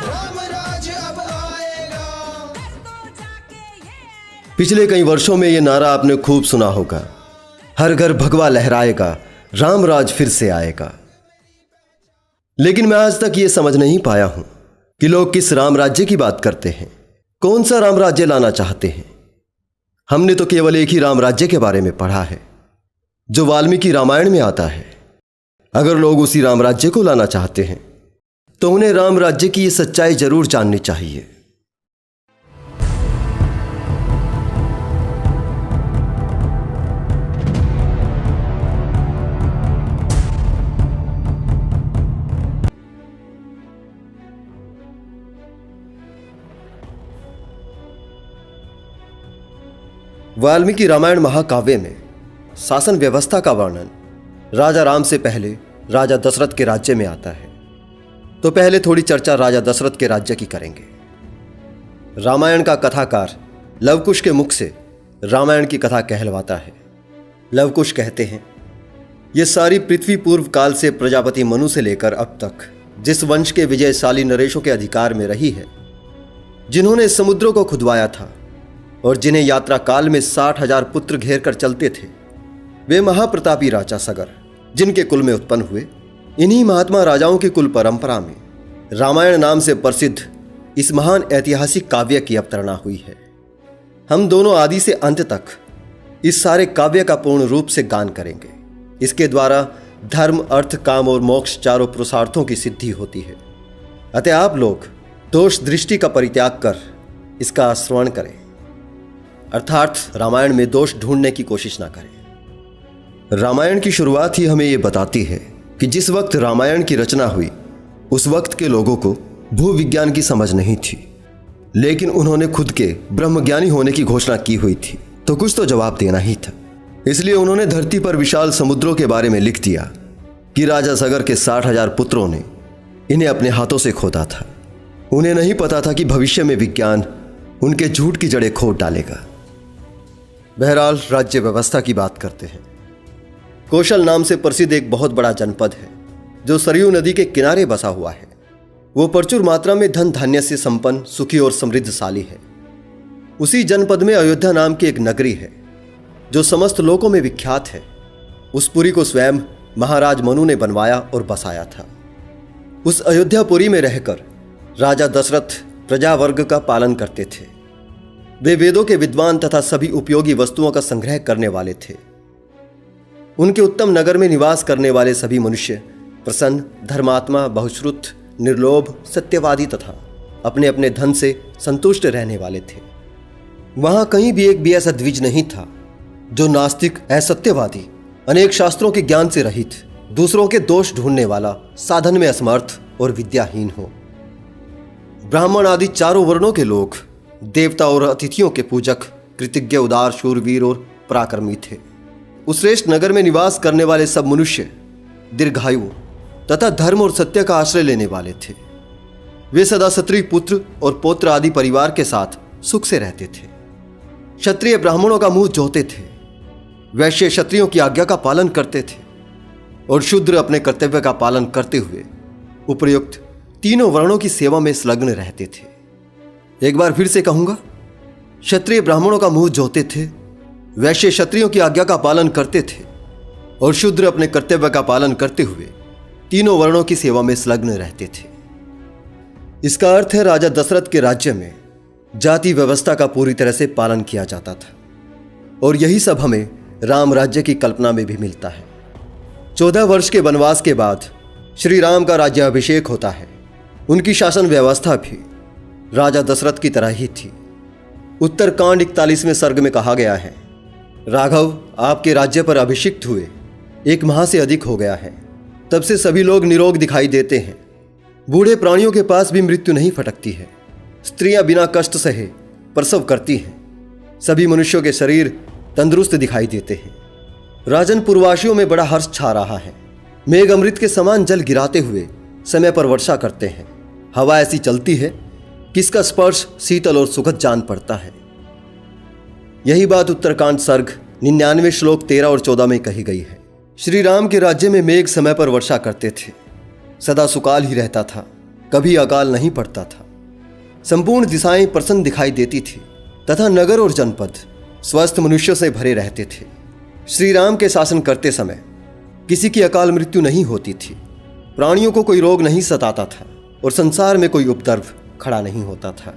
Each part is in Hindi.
राम राज्य अब आएगा। पिछले कई वर्षों में ये नारा आपने खूब सुना होगा, हर घर भगवा लहराएगा, राम राज फिर से आएगा। लेकिन मैं आज तक ये समझ नहीं पाया हूं कि लोग किस राम राज्य की बात करते हैं, कौन सा राम राज्य लाना चाहते हैं। हमने तो केवल एक ही राम राज्य के बारे में पढ़ा है जो वाल्मीकि रामायण में आता है। अगर लोग उसी राम राज्य को लाना चाहते हैं तो उन्हें राम राज्य की ये सच्चाई जरूर जाननी चाहिए। वाल्मीकि रामायण महाकाव्य में शासन व्यवस्था का वर्णन राजा राम से पहले राजा दशरथ के राज्य में आता है। तो पहले थोड़ी चर्चा राजा दशरथ के राज्य की करेंगे। रामायण का कथाकार लवकुश के मुख से रामायण की कथा कहलवाता है। लवकुश कहते हैं, ये सारी पृथ्वी पूर्व काल से प्रजापति मनु से लेकर अब तक जिस वंश के विजयशाली नरेशों के अधिकार में रही है, जिन्होंने समुद्रों को खुदवाया था और जिन्हें यात्रा काल में 60,000 पुत्र घेर कर चलते थे, वे महाप्रतापी राजा सगर जिनके कुल में उत्पन्न हुए, इन्हीं महात्मा राजाओं की कुल परंपरा में रामायण नाम से प्रसिद्ध इस महान ऐतिहासिक काव्य की अवतरणा हुई है। हम दोनों आदि से अंत तक इस सारे काव्य का पूर्ण रूप से गान करेंगे। इसके द्वारा धर्म, अर्थ, काम और मोक्ष चारों पुरुषार्थों की सिद्धि होती है। अतः आप लोग दोष दृष्टि का परित्याग कर इसका श्रवण करें, अर्थात रामायण में दोष ढूंढने की कोशिश ना करें। रामायण की शुरुआत ही हमें यह बताती है कि जिस वक्त रामायण की रचना हुई उस वक्त के लोगों को भूविज्ञान की समझ नहीं थी, लेकिन उन्होंने खुद के ब्रह्मज्ञानी होने की घोषणा की हुई थी, तो कुछ तो जवाब देना ही था। इसलिए उन्होंने धरती पर विशाल समुद्रों के बारे में लिख दिया कि राजा सगर के 60,000 पुत्रों ने इन्हें अपने हाथों से खोदा था। उन्हें नहीं पता था कि भविष्य में विज्ञान उनके झूठ की जड़ें खोद डालेगा। बहरहाल राज्य व्यवस्था की बात करते हैं। कौशल नाम से प्रसिद्ध एक बहुत बड़ा जनपद है जो सरयू नदी के किनारे बसा हुआ है। वो प्रचुर मात्रा में धन धान्य से संपन्न, सुखी और समृद्धशाली है। उसी जनपद में अयोध्या नाम की एक नगरी है जो समस्त लोकों में विख्यात है। उस पुरी को स्वयं महाराज मनु ने बनवाया और बसाया था। उस अयोध्यापुरी में रहकर राजा दशरथ प्रजा वर्ग का पालन करते थे। वे वेदों के विद्वान तथा सभी उपयोगी वस्तुओं का संग्रह करने वाले थे। उनके उत्तम नगर में निवास करने वाले सभी मनुष्य प्रसन्न, धर्मात्मा, बहुश्रुत, निर्लोभ, सत्यवादी तथा अपने अपने धन से संतुष्ट रहने वाले थे। वहां कहीं भी एक भी ऐसा द्विज नहीं था जो नास्तिक, असत्यवादी, अनेक शास्त्रों के ज्ञान से रहित, दूसरों के दोष ढूंढने वाला, साधन में असमर्थ और विद्याहीन हो। ब्राह्मण आदि चारों वर्णों के लोग देवता और अतिथियों के पूजक, कृतज्ञ, उदार, शूरवीर और पराक्रमी थे। उस श्रेष्ठ नगर में निवास करने वाले सब मनुष्य दीर्घायु तथा धर्म और सत्य का आश्रय लेने वाले थे। वे सदा क्षत्रिय पुत्र और पौत्र आदि परिवार के साथ सुख से रहते थे। क्षत्रिय ब्राह्मणों का मुंह जोते थे, वैश्य क्षत्रियों की आज्ञा का पालन करते थे और शूद्र अपने कर्तव्य का पालन करते हुए उपर्युक्त तीनों वर्णों की सेवा में संलग्न रहते थे। एक बार फिर से कहूंगा, क्षत्रिय ब्राह्मणों का मुंह जोते थे, वैश्य क्षत्रियों की आज्ञा का पालन करते थे और शूद्र अपने कर्तव्य का पालन करते हुए तीनों वर्णों की सेवा में संलग्न रहते थे। इसका अर्थ है राजा दशरथ के राज्य में जाति व्यवस्था का पूरी तरह से पालन किया जाता था और यही सब हमें राम राज्य की कल्पना में भी मिलता है। 14 वर्ष के वनवास के बाद श्री राम का राज्याभिषेक होता है। उनकी शासन व्यवस्था भी राजा दशरथ की तरह ही थी। उत्तरकांड 41वें सर्ग में कहा गया है, राघव आपके राज्य पर अभिषिक्त हुए 1 माह से अधिक हो गया है। तब से सभी लोग निरोग दिखाई देते हैं। बूढ़े प्राणियों के पास भी मृत्यु नहीं फटकती है। स्त्रियां बिना कष्ट सहे प्रसव करती हैं। सभी मनुष्यों के शरीर तंदुरुस्त दिखाई देते हैं। राजन पूर्ववासियों में बड़ा हर्ष छा रहा है। मेघ अमृत के समान जल गिराते हुए समय पर वर्षा करते हैं। हवा ऐसी चलती है कि इसका स्पर्श शीतल और सुखद जान पड़ता है। यही बात उत्तरकांड सर्ग 99 श्लोक 13 और 14 में कही गई है। श्री राम के राज्य में मेघ समय पर वर्षा करते थे। सदा सुकाल ही रहता था, कभी अकाल नहीं पड़ता था। संपूर्ण दिशाएं प्रसन्न दिखाई देती थी तथा नगर और जनपद स्वस्थ मनुष्यों से भरे रहते थे। श्री राम के शासन करते समय किसी की अकाल मृत्यु नहीं होती थी, प्राणियों को कोई रोग नहीं सताता था और संसार में कोई उपद्रव खड़ा नहीं होता था।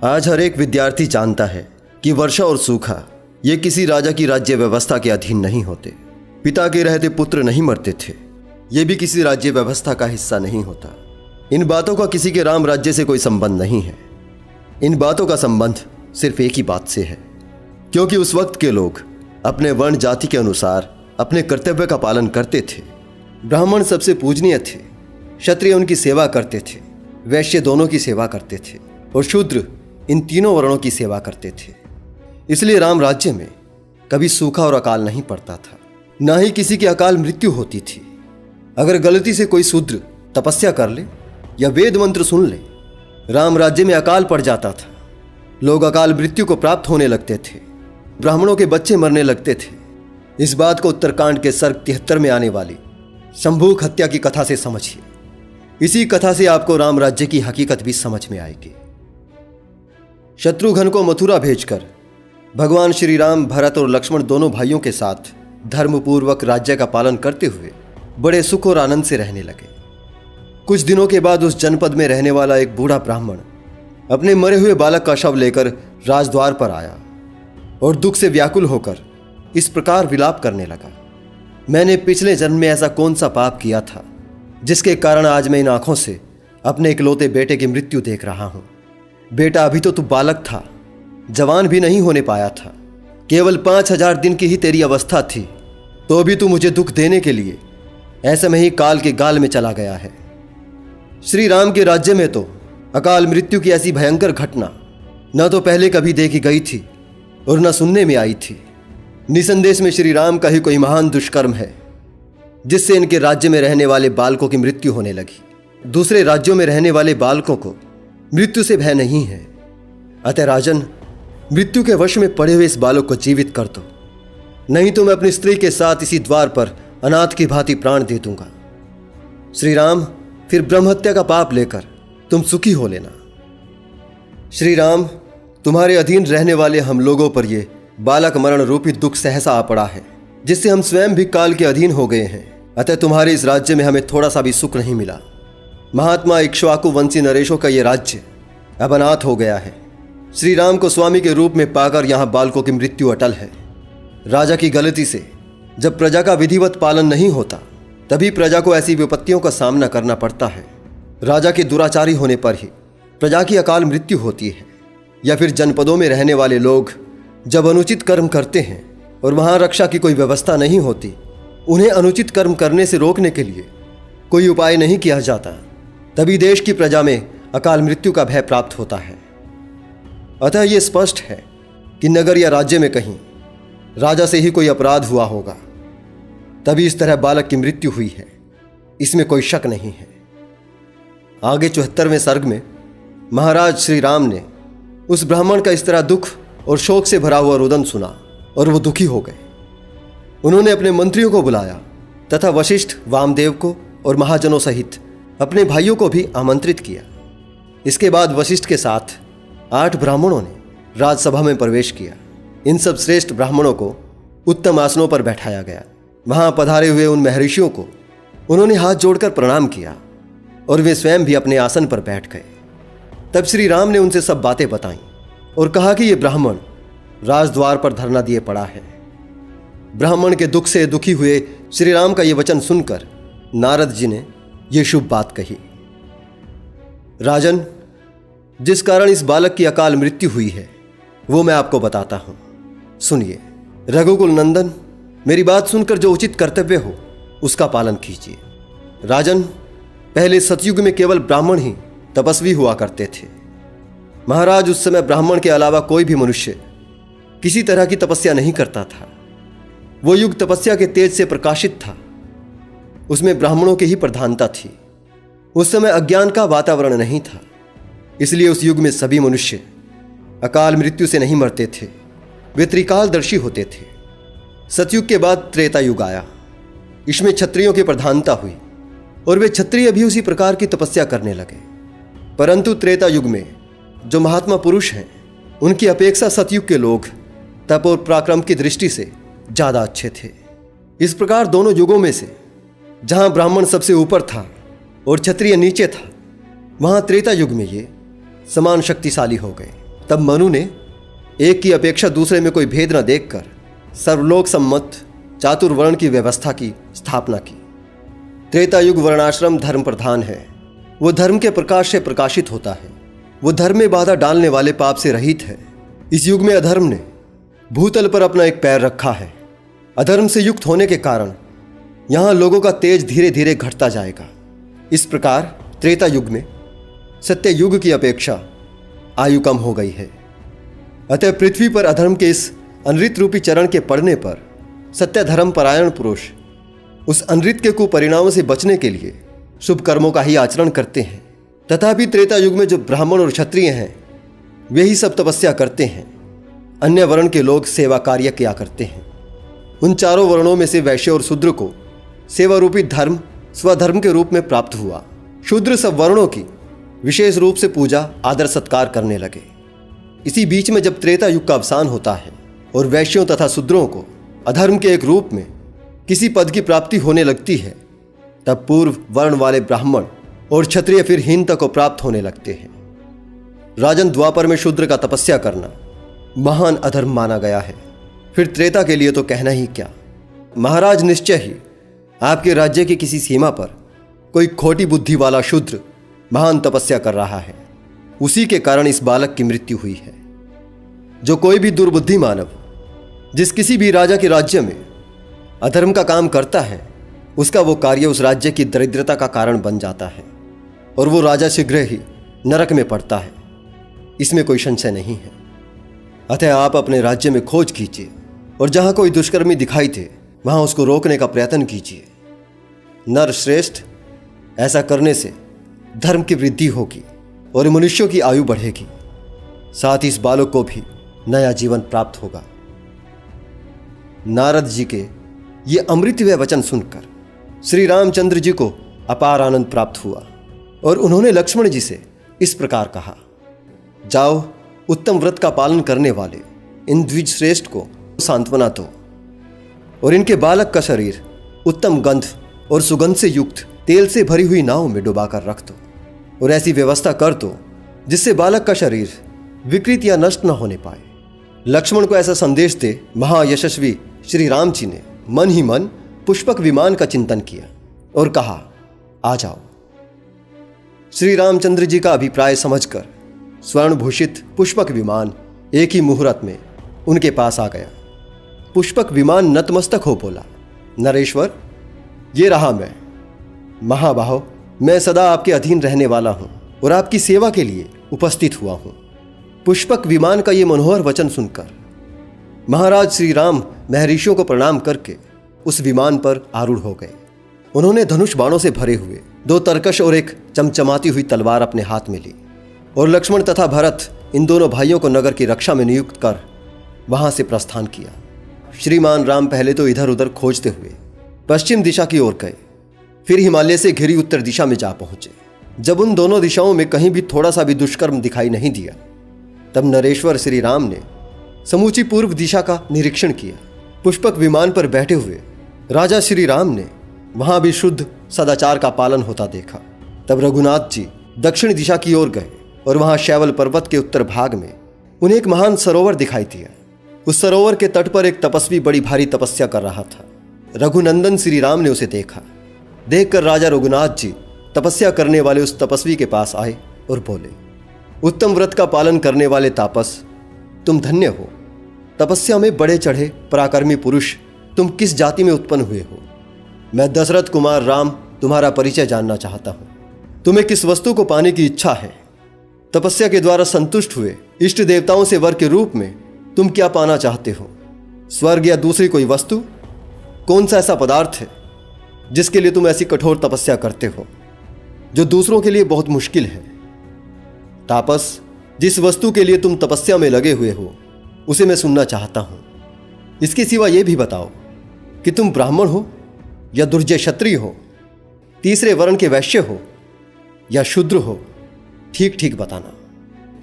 आज हर एक विद्यार्थी जानता है कि वर्षा और सूखा ये किसी राजा की राज्य व्यवस्था के अधीन नहीं होते। पिता के रहते पुत्र नहीं मरते थे, ये भी किसी राज्य व्यवस्था का हिस्सा नहीं होता। इन बातों का किसी के राम राज्य से कोई संबंध नहीं है। इन बातों का संबंध सिर्फ एक ही बात से है, क्योंकि उस वक्त के लोग अपने वर्ण जाति के अनुसार अपने कर्तव्य का पालन करते थे। ब्राह्मण सबसे पूजनीय थे, क्षत्रिय उनकी सेवा करते थे, वैश्य दोनों की सेवा करते थे और शूद्र इन तीनों वर्णों की सेवा करते थे। इसलिए राम राज्य में कभी सूखा और अकाल नहीं पड़ता था, ना ही किसी की अकाल मृत्यु होती थी। अगर गलती से कोई शूद्र तपस्या कर ले या वेद मंत्र सुन ले, राम राज्य में अकाल पड़ जाता था। लोग अकाल मृत्यु को प्राप्त होने लगते थे, ब्राह्मणों के बच्चे मरने लगते थे। इस बात को उत्तरकांड के सर्ग 73 में आने वाली शंभूक हत्या की कथा से समझिए। इसी कथा से आपको राम राज्य की हकीकत भी समझ में आएगी। शत्रुघ्न को मथुरा भेजकर भगवान श्री राम भरत और लक्ष्मण दोनों भाइयों के साथ धर्मपूर्वक राज्य का पालन करते हुए बड़े सुख और आनंद से रहने लगे। कुछ दिनों के बाद उस जनपद में रहने वाला एक बूढ़ा ब्राह्मण अपने मरे हुए बालक का शव लेकर राजद्वार पर आया और दुख से व्याकुल होकर इस प्रकार विलाप करने लगा। मैंने पिछले जन्म में ऐसा कौन सा पाप किया था जिसके कारण आज मैं इन आंखों से अपने इकलौते बेटे की मृत्यु देख रहा हूं। बेटा, अभी तो तू बालक था, जवान भी नहीं होने पाया था, केवल 5000 दिन की ही तेरी अवस्था थी, तो भी तू मुझे दुख देने के लिए ऐसे में ही काल के गाल में चला गया है। श्री राम के राज्य में तो अकाल मृत्यु की ऐसी भयंकर घटना न तो पहले कभी देखी गई थी और न सुनने में आई थी। निसंदेश में श्री राम का ही कोई महान दुष्कर्म है जिससे इनके राज्य में रहने वाले बालकों की मृत्यु होने लगी। दूसरे राज्यों में रहने वाले बालकों को मृत्यु से भय नहीं है, अतः राजन, मृत्यु के वश में पड़े हुए इस बालक को जीवित कर दो, नहीं तो मैं अपनी स्त्री के साथ इसी द्वार पर अनाथ की भांति प्राण दे दूंगा। श्री राम, फिर ब्रह्महत्या का पाप लेकर तुम सुखी हो लेना। श्री राम, तुम्हारे अधीन रहने वाले हम लोगों पर ये बालक मरण रूपी दुख सहसा आ पड़ा है, जिससे हम स्वयं भी काल के अधीन हो गए हैं। अतः तुम्हारे इस राज्य में हमें थोड़ा सा भी सुख नहीं मिला। महात्मा इक्ष्वाकु वंशी नरेशों का ये राज्य अब अनाथ हो गया है। श्री राम को स्वामी के रूप में पाकर यहाँ बालकों की मृत्यु अटल है। राजा की गलती से जब प्रजा का विधिवत पालन नहीं होता, तभी प्रजा को ऐसी विपत्तियों का सामना करना पड़ता है। राजा के दुराचारी होने पर ही प्रजा की अकाल मृत्यु होती है, या फिर जनपदों में रहने वाले लोग जब अनुचित कर्म करते हैं और वहाँ रक्षा की कोई व्यवस्था नहीं होती, उन्हें अनुचित कर्म करने से रोकने के लिए कोई उपाय नहीं किया जाता, तभी देश की प्रजा में अकाल मृत्यु का भय प्राप्त होता है। अतः यह स्पष्ट है कि नगर या राज्य में कहीं राजा से ही कोई अपराध हुआ होगा, तभी इस तरह बालक की मृत्यु हुई है, इसमें कोई शक नहीं है। आगे 74वें सर्ग में महाराज श्री राम ने उस ब्राह्मण का इस तरह दुख और शोक से भरा हुआ रुदन सुना और वो दुखी हो गए। उन्होंने अपने मंत्रियों को बुलाया तथा वशिष्ठ, वामदेव को और महाजनों सहित अपने भाइयों को भी आमंत्रित किया। इसके बाद वशिष्ठ के साथ 8 ब्राह्मणों ने राजसभा में प्रवेश किया। इन सब श्रेष्ठ ब्राह्मणों को उत्तम आसनों पर बैठाया गया। वहां पधारे हुए उन महर्षियों को उन्होंने हाथ जोड़कर प्रणाम किया और वे स्वयं भी अपने आसन पर बैठ गए। तब श्री राम ने उनसे सब बातें बताईं और कहा कि यह ब्राह्मण राजद्वार पर धरना दिए पड़ा है। ब्राह्मण के दुख से दुखी हुए श्री राम का यह वचन सुनकर नारद जी ने यह शुभ बात कही। राजन, जिस कारण इस बालक की अकाल मृत्यु हुई है वो मैं आपको बताता हूं, सुनिए। रघुकुल नंदन, मेरी बात सुनकर जो उचित कर्तव्य हो उसका पालन कीजिए। राजन, पहले सतयुग में केवल ब्राह्मण ही तपस्वी हुआ करते थे। महाराज, उस समय ब्राह्मण के अलावा कोई भी मनुष्य किसी तरह की तपस्या नहीं करता था। वो युग तपस्या के तेज से प्रकाशित था, उसमें ब्राह्मणों की ही प्रधानता थी। उस समय अज्ञान का वातावरण नहीं था, इसलिए उस युग में सभी मनुष्य अकाल मृत्यु से नहीं मरते थे, वे त्रिकालदर्शी होते थे। सतयुग के बाद त्रेता युग आया, इसमें क्षत्रियों की प्रधानता हुई। और वे क्षत्रिय भी उसी प्रकार की तपस्या करने लगे। परंतु त्रेता युग में जो महात्मा पुरुष हैं, उनकी अपेक्षा सतयुग के लोग तप और पराक्रम की दृष्टि से ज्यादा अच्छे थे। इस प्रकार दोनों युगों में से जहां ब्राह्मण सबसे ऊपर था और क्षत्रिय नीचे था, वहां त्रेता युग में ये समान शक्तिशाली हो गए। तब मनु ने एक की अपेक्षा दूसरे में कोई भेद न देखकर सर्वलोक सम्मत चातुर्वर्ण की व्यवस्था की स्थापना की। त्रेता युग वर्णाश्रम धर्म प्रधान है। वो धर्म के प्रकाश से प्रकाशित होता है। वो धर्म में बाधा डालने वाले पाप से रहित है। इस युग में अधर्म ने भूतल पर अपना एक पैर रखा है। अधर्म से युक्त होने के कारण यहां लोगों का तेज धीरे धीरे घटता जाएगा। इस प्रकार त्रेता युग में सत्य युग की अपेक्षा आयु कम हो गई है। अतः पृथ्वी पर अधर्म के इस अनृत रूपी चरण के पड़ने पर सत्य धर्म परायण पुरुष उस अनृत के कुपरिणामों से बचने के लिए शुभ कर्मों का ही आचरण करते हैं। तथापि त्रेता युग में जो ब्राह्मण और क्षत्रिय हैं, वे ही सब तपस्या करते हैं। अन्य वर्ण के लोग सेवा कार्य किया करते हैं। उन चारों वर्णों में से वैश्य और शूद्र को सेवा रूपी धर्म स्वधर्म के रूप में प्राप्त हुआ। शूद्र सब वर्णों की विशेष रूप से पूजा आदर सत्कार करने लगे। इसी बीच में जब त्रेता युग का अवसान होता है और वैश्यों तथा शूद्रों को अधर्म के एक रूप में किसी पद की प्राप्ति होने लगती है, तब पूर्व वर्ण वाले ब्राह्मण और क्षत्रिय फिर हीनता को प्राप्त होने लगते हैं। राजन, द्वापर में शूद्र का तपस्या करना महान अधर्म माना गया है। फिर त्रेता के लिए तो कहना ही क्या। महाराज, निश्चय ही आपके राज्य की किसी सीमा पर कोई खोटी बुद्धि वाला शूद्र महान तपस्या कर रहा है। उसी के कारण इस बालक की मृत्यु हुई है। जो कोई भी दुर्बुद्धि मानव जिस किसी भी राजा के राज्य में अधर्म का काम करता है, उसका वो कार्य उस राज्य की दरिद्रता का कारण बन जाता है और वो राजा शीघ्र ही नरक में पड़ता है। इसमें कोई संशय नहीं है। अतः आप अपने राज्य में खोज कीजिए और जहां कोई दुष्कर्मी दिखाई दे, वहां उसको रोकने का प्रयत्न कीजिए। नर श्रेष्ठ, ऐसा करने से धर्म की वृद्धि होगी और मनुष्यों की आयु बढ़ेगी। साथ ही इस बालक को भी नया जीवन प्राप्त होगा। नारद जी के ये अमृतमय वचन सुनकर श्री रामचंद्र जी को अपार आनंद प्राप्त हुआ और उन्होंने लक्ष्मण जी से इस प्रकार कहा, जाओ, उत्तम व्रत का पालन करने वाले इन द्विज श्रेष्ठ को सांत्वना दो और इनके बालक का शरीर उत्तम गंध और सुगंध से युक्त तेल से भरी हुई नाव में डुबाकर रख दो और ऐसी व्यवस्था कर दो जिससे बालक का शरीर विकृत या नष्ट न होने पाए। लक्ष्मण को ऐसा संदेश दे महायशस्वी श्री राम जी ने मन ही मन पुष्पक विमान का चिंतन किया और कहा, आ जाओ। श्री रामचंद्र जी का अभिप्राय समझकर स्वर्ण भूषित पुष्पक विमान एक ही मुहूर्त में उनके पास आ गया। पुष्पक विमान नतमस्तक हो बोला, नरेश्वर, ये रहा मैं। महाबाहो, मैं सदा आपके अधीन रहने वाला हूं और आपकी सेवा के लिए उपस्थित हुआ हूं। पुष्पक विमान का ये मनोहर वचन सुनकर महाराज श्री राम महर्षियों को प्रणाम करके उस विमान पर आरूढ़ हो गए। उन्होंने धनुष बाणों से भरे हुए 2 तरकश और एक चमचमाती हुई तलवार अपने हाथ में ली और लक्ष्मण तथा भरत इन दोनों भाइयों को नगर की रक्षा में नियुक्त कर वहां से प्रस्थान किया। श्रीमान राम पहले तो इधर उधर खोजते हुए पश्चिम दिशा की ओर गए, फिर हिमालय से घिरी उत्तर दिशा में जा पहुंचे। जब उन दोनों दिशाओं में कहीं भी थोड़ा सा भी दुष्कर्म दिखाई नहीं दिया, तब नरेश्वर श्री राम ने समूची पूर्व दिशा का निरीक्षण किया। पुष्पक विमान पर बैठे हुए राजा श्री राम ने वहां भी शुद्ध सदाचार का पालन होता देखा। तब रघुनाथ जी दक्षिण दिशा की ओर गए और वहां शैवल पर्वत के उत्तर भाग में उन्हें एक महान सरोवर दिखाई दिया। उस सरोवर के तट पर एक तपस्वी बड़ी भारी तपस्या कर रहा था। रघुनंदन श्री राम ने उसे देखा। देखकर राजा रघुनाथ जी तपस्या करने वाले उस तपस्वी के पास आए और बोले, उत्तम व्रत का पालन करने वाले तापस, तुम धन्य हो। तपस्या में बड़े चढ़े पराक्रमी पुरुष, तुम किस जाति में उत्पन्न हुए हो? मैं दशरथ कुमार राम तुम्हारा परिचय जानना चाहता हूं। तुम्हें किस वस्तु को पाने की इच्छा है? तपस्या के द्वारा संतुष्ट हुए इष्ट देवताओं से वर के रूप में तुम क्या पाना चाहते हो? स्वर्ग या दूसरी कोई वस्तु? कौन सा ऐसा पदार्थ है जिसके लिए तुम ऐसी कठोर तपस्या करते हो, जो दूसरों के लिए बहुत मुश्किल है? तापस, जिस वस्तु के लिए तुम तपस्या में लगे हुए हो उसे मैं सुनना चाहता हूं। इसके सिवा यह भी बताओ कि तुम ब्राह्मण हो या दुर्जय क्षत्रिय हो, तीसरे वर्ण के वैश्य हो या शूद्र हो, ठीक ठीक बताना।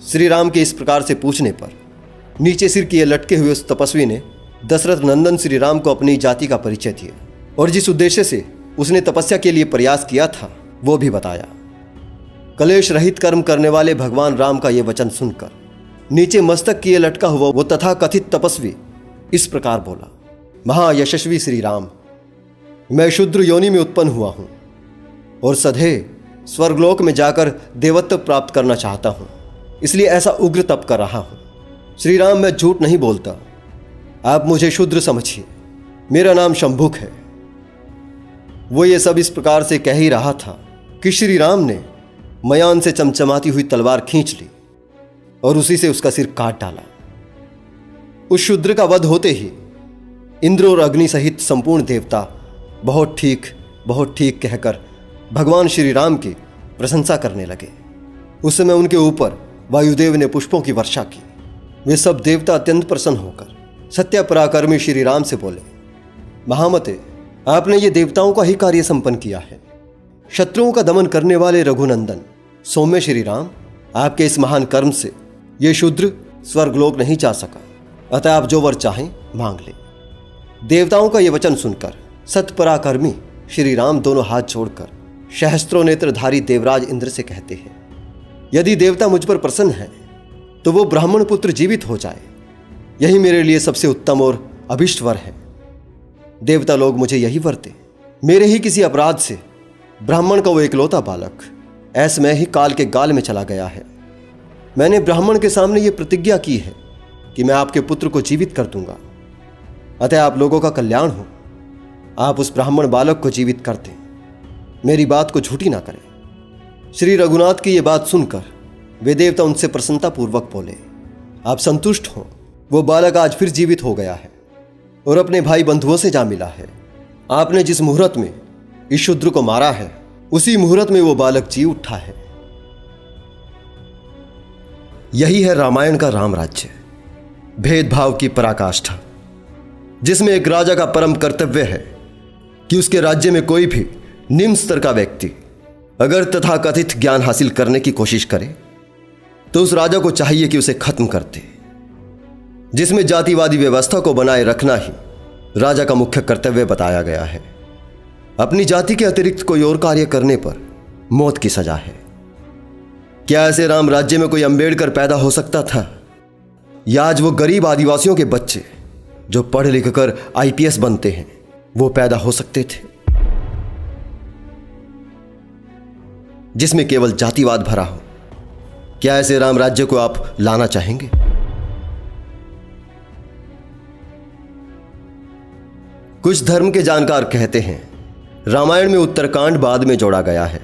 श्री राम के इस प्रकार से पूछने पर नीचे सिर किए लटके हुए उस तपस्वी ने दशरथ नंदन श्री राम को अपनी जाति का परिचय दिया और जिस उद्देश्य से उसने तपस्या के लिए प्रयास किया था वो भी बताया। कलेश रहित कर्म करने वाले भगवान राम का ये वचन सुनकर नीचे मस्तक किए लटका हुआ वो तथा कथित तपस्वी इस प्रकार बोला, महायशस्वी श्री राम, मैं शूद्र योनि में उत्पन्न हुआ हूं और सधे स्वर्गलोक में जाकर देवत्व प्राप्त करना चाहता हूं, इसलिए ऐसा उग्र तप कर रहा हूं। श्री राम, मैं झूठ नहीं बोलता, आप मुझे शूद्र समझिए, मेरा नाम शंभुक है। वो ये सब इस प्रकार से कह ही रहा था कि श्री राम ने मयान से चमचमाती हुई तलवार खींच ली और उसी से उसका सिर काट डाला। उस शूद्र का वध होते ही इंद्र और अग्नि सहित संपूर्ण देवता बहुत ठीक कहकर भगवान श्री राम की प्रशंसा करने लगे। उस समय उनके ऊपर वायुदेव ने पुष्पों की वर्षा की। वे सब देवता अत्यंत प्रसन्न होकर सत्य पराक्रमी श्री राम से बोले, महामते, आपने ये देवताओं का ही कार्य संपन्न किया है। शत्रुओं का दमन करने वाले रघुनंदन सौम्य श्री राम, आपके इस महान कर्म से ये शूद्र स्वर्गलोक नहीं जा सका, अतः आप जो वर चाहें मांग ले। देवताओं का ये वचन सुनकर सत्पराक्रमी श्री राम दोनों हाथ जोड़कर सहस्त्रों नेत्रधारी देवराज इंद्र से कहते हैं, यदि देवता मुझ पर प्रसन्न है तो वो ब्राह्मण पुत्र जीवित हो जाए, यही मेरे लिए सबसे उत्तम और अभिष्ट वर है। देवता लोग मुझे यही वर दे। मेरे ही किसी अपराध से ब्राह्मण का वो इकलौता बालक ऐसमय ही काल के गाल में चला गया है। मैंने ब्राह्मण के सामने ये प्रतिज्ञा की है कि मैं आपके पुत्र को जीवित कर दूंगा, अतः आप लोगों का कल्याण हो, आप उस ब्राह्मण बालक को जीवित कर दें, मेरी बात को झूठी ना करें। श्री रघुनाथ की ये बात सुनकर वे देवता उनसे प्रसन्नतापूर्वक बोले, आप संतुष्ट हो, वो बालक आज फिर जीवित हो गया है और अपने भाई बंधुओं से जा मिला है। आपने जिस मुहूर्त में इस शूद्र को मारा है उसी मुहूर्त में वो बालक जी उठा है। यही है रामायण का राम राज्य, भेदभाव की पराकाष्ठा, जिसमें एक राजा का परम कर्तव्य है कि उसके राज्य में कोई भी निम्न स्तर का व्यक्ति अगर तथाकथित ज्ञान हासिल करने की कोशिश करे तो उस राजा को चाहिए कि उसे खत्म कर दे। जिसमें जातिवादी व्यवस्था को बनाए रखना ही राजा का मुख्य कर्तव्य बताया गया है। अपनी जाति के अतिरिक्त कोई और कार्य करने पर मौत की सजा है। क्या ऐसे राम राज्य में कोई अंबेडकर पैदा हो सकता था, या आज वो गरीब आदिवासियों के बच्चे जो पढ़ लिख कर आईपीएस बनते हैं वो पैदा हो सकते थे? जिसमें केवल जातिवाद भरा हो, क्या ऐसे राम राज्य को आप लाना चाहेंगे? कुछ धर्म के जानकार कहते हैं रामायण में उत्तरकांड बाद में जोड़ा गया है।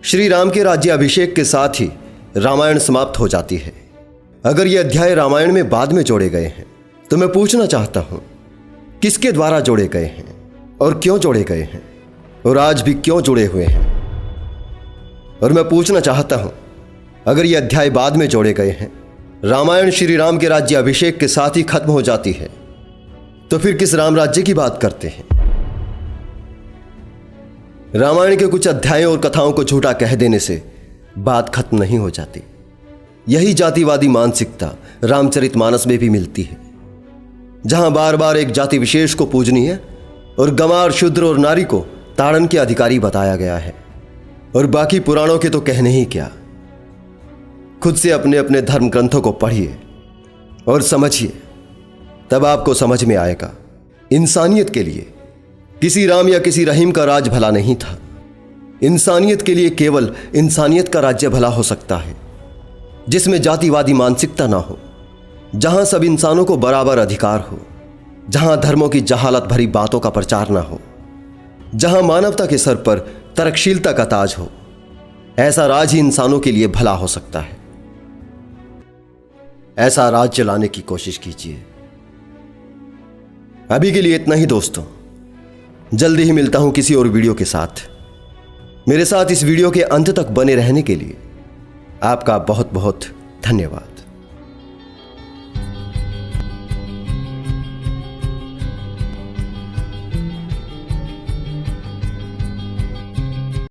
श्री राम के राज्य अभिषेक के साथ ही रामायण समाप्त हो जाती है। अगर ये अध्याय रामायण में बाद में जोड़े गए हैं तो मैं पूछना चाहता हूं, किसके द्वारा जोड़े गए हैं और क्यों जोड़े गए हैं और आज भी क्यों जुड़े हुए हैं? और मैं पूछना चाहता हूं, अगर ये अध्याय बाद में जोड़े गए हैं, रामायण श्री राम के राज्य अभिषेक के साथ ही खत्म हो जाती है, तो फिर किस राम राज्य की बात करते हैं? रामायण के कुछ अध्यायों और कथाओं को झूठा कह देने से बात खत्म नहीं हो जाती। यही जातिवादी मानसिकता रामचरितमानस में भी मिलती है, जहां बार बार एक जाति विशेष को पूजनीय और गंवार, शूद्र और नारी को ताड़न के अधिकारी बताया गया है। और बाकी पुराणों के तो कहने ही क्या। खुद से अपने अपने धर्म ग्रंथों को पढ़िए और समझिए, तब आपको समझ में आएगा इंसानियत के लिए किसी राम या किसी रहीम का राज भला नहीं था। इंसानियत के लिए केवल इंसानियत का राज्य भला हो सकता है, जिसमें जातिवादी मानसिकता ना हो, जहां सब इंसानों को बराबर अधिकार हो, जहां धर्मों की जहालत भरी बातों का प्रचार ना हो, जहां मानवता के सर पर तर्कशीलता का ताज हो। ऐसा राज ही इंसानों के लिए भला हो सकता है। ऐसा राज चलाने की कोशिश कीजिए। अभी के लिए इतना ही दोस्तों, जल्दी ही मिलता हूं किसी और वीडियो के साथ। मेरे साथ इस वीडियो के अंत तक बने रहने के लिए आपका बहुत बहुत धन्यवाद।